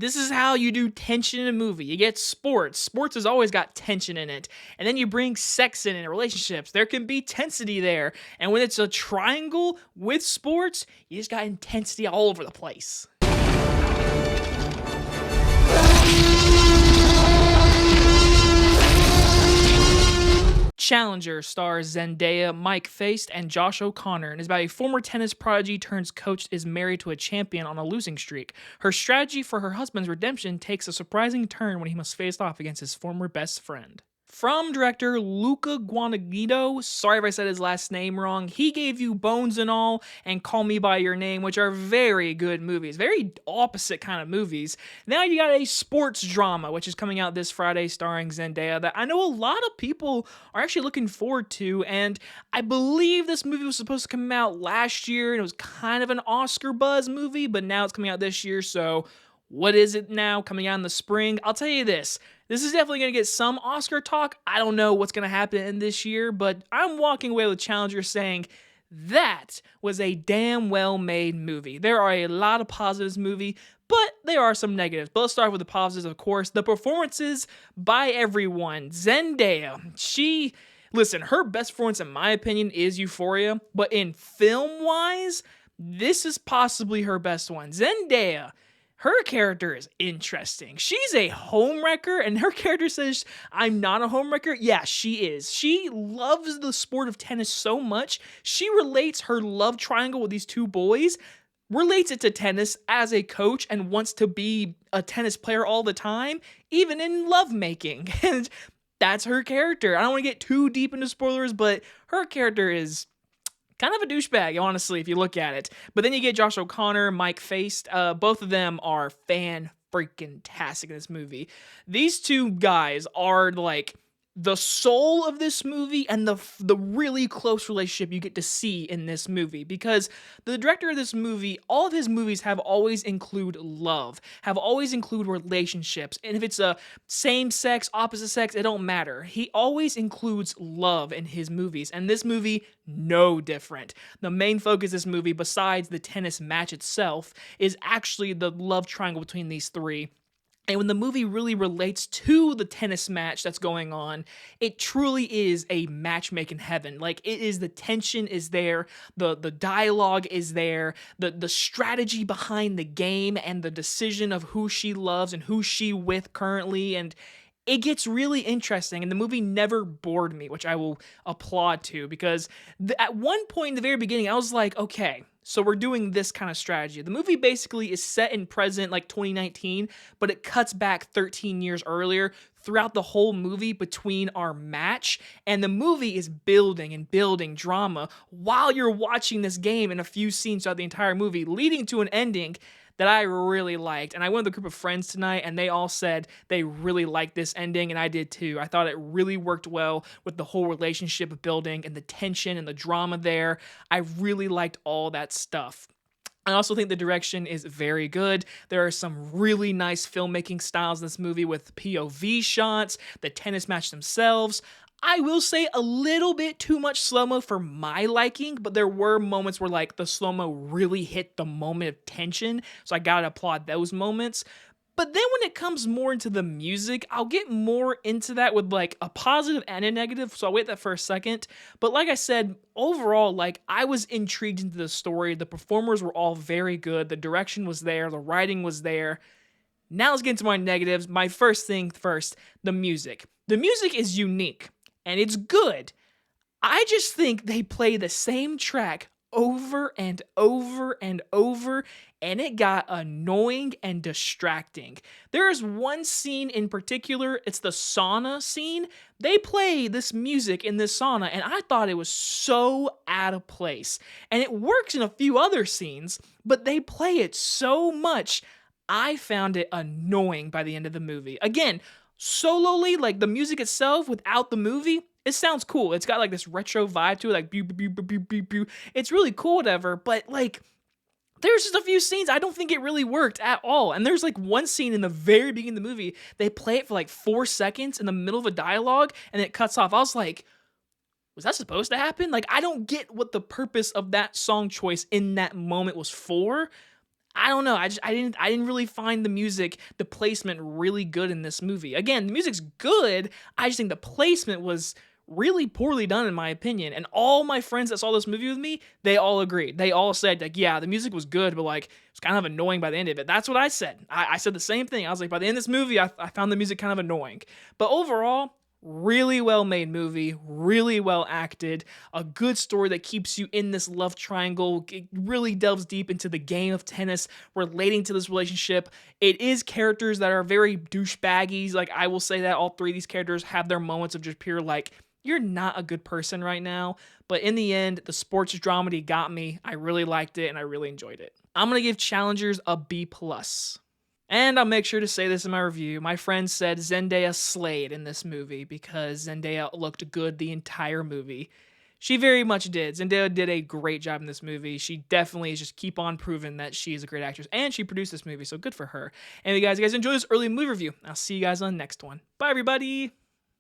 This is how you do tension in a movie. You get sports. Sports has always got tension in it. And then you bring sex in and relationships. There can be tensity there. And when it's a triangle with sports, you just got intensity all over the place. Challenger stars Zendaya, Mike Faist, and Josh O'Connor, and is about a former tennis prodigy-turned-coach is married to a champion on a losing streak. Her strategy for her husband's redemption takes a surprising turn when he must face off against his former best friend. From director Luca Guadagnino, sorry if I said his last name wrong, he gave you Bones and All and Call Me By Your Name, which are very good movies, very opposite kind of movies. Now you got a sports drama, which is coming out this Friday starring Zendaya, that I know a lot of people are actually looking forward to, and I believe this movie was supposed to come out last year, and it was kind of an Oscar buzz movie, but now it's coming out this year, so what is it now, coming out in the spring? I'll tell you this is definitely going to get some Oscar talk. I don't know what's going to happen in this year, but I'm walking away with Challenger saying that was a damn well-made movie. There are a lot of positives in the movie, but there are some negatives. But let's start with the positives, of course. The performances by everyone. Zendaya, listen, her best performance, in my opinion, is Euphoria, but in film-wise, this is possibly her best one. Zendaya, her character is interesting. She's a homewrecker, and her character says, I'm not a homewrecker. Yeah, she is. She loves the sport of tennis so much, she relates her love triangle with these two boys, relates it to tennis as a coach, and wants to be a tennis player all the time, even in lovemaking. And that's her character. I don't want to get too deep into spoilers, but her character is kind of a douchebag, honestly, if you look at it. But then you get Josh O'Connor, Mike Faist. Both of them are fan-freaking-tastic in this movie. These two guys are like the soul of this movie and the really close relationship you get to see in this movie, because the director of this movie, all of his movies have always include love, have always include relationships, and if it's a same sex, opposite sex, it don't matter. He always includes love in his movies, and this movie, no different. The main focus of this movie, besides the tennis match itself, is actually the love triangle between these three. And when the movie really relates to the tennis match that's going on, it truly is a match made in heaven. Like, it is, the tension is there, the dialogue is there, the strategy behind the game and the decision of who she loves and who she with currently, and it gets really interesting, and the movie never bored me, which I will applaud to, because at one point in the very beginning, I was like, okay, so we're doing this kind of strategy. The movie basically is set in present, like 2019, but it cuts back 13 years earlier throughout the whole movie between our match, and the movie is building and building drama while you're watching this game in a few scenes throughout the entire movie, leading to an ending that I really liked. And I went with a group of friends tonight, and they all said they really liked this ending, and I did too. I thought it really worked well with the whole relationship building and the tension and the drama there. I really liked all that stuff. I also think the direction is very good. There are some really nice filmmaking styles in this movie with POV shots, the tennis match themselves. I will say a little bit too much slow-mo for my liking, but there were moments where like the slow-mo really hit the moment of tension, so I gotta applaud those moments. But then when it comes more into the music, I'll get more into that with like a positive and a negative, so I'll wait that for a second. But like I said, overall, like, I was intrigued into the story. The performers were all very good. The direction was there. The writing was there. Now let's get into my negatives. My first thing first, the music. The music is unique, and it's good. I just think they play the same track over and over and over, and it got annoying and distracting. There is one scene in particular, it's the sauna scene. They play this music in this sauna, and I thought it was so out of place. And it works in a few other scenes, but they play it so much, I found it annoying by the end of the movie. Again, solely, like the music itself without the movie, it sounds cool. It's got like this retro vibe to it, like pew, pew, pew, pew, pew, pew. It's really cool, whatever, but like, there's just a few scenes I don't think it really worked at all. And there's like one scene in the very beginning of the movie, they play it for like 4 seconds in the middle of a dialogue, and it cuts off. I was like, was that supposed to happen? Like, I don't get what the purpose of that song choice in that moment was for. I don't know. I didn't really find the music, the placement really good in this movie. Again, the music's good. I just think the placement was really poorly done in my opinion. And all my friends that saw this movie with me, they all agreed. They all said like, yeah, the music was good, but like it's kind of annoying by the end of it. That's what I said. I said the same thing. I was like, by the end of this movie, I found the music kind of annoying. But overall, really well made movie, really well acted, a good story that keeps you in this love triangle. It really delves deep into the game of tennis, relating to this relationship. It is characters that are very douchebaggies. Like, I will say that all three of these characters have their moments of just pure, like, you're not a good person right now. But in the end, the sports dramedy got me. I really liked it and I really enjoyed it. I'm going to give Challengers a B+. And I'll make sure to say this in my review. My friend said Zendaya slayed in this movie because Zendaya looked good the entire movie. She very much did. Zendaya did a great job in this movie. She definitely is just keep on proving that she is a great actress. And she produced this movie, so good for her. Anyway, guys, you guys enjoy this early movie review. I'll see you guys on the next one. Bye, everybody!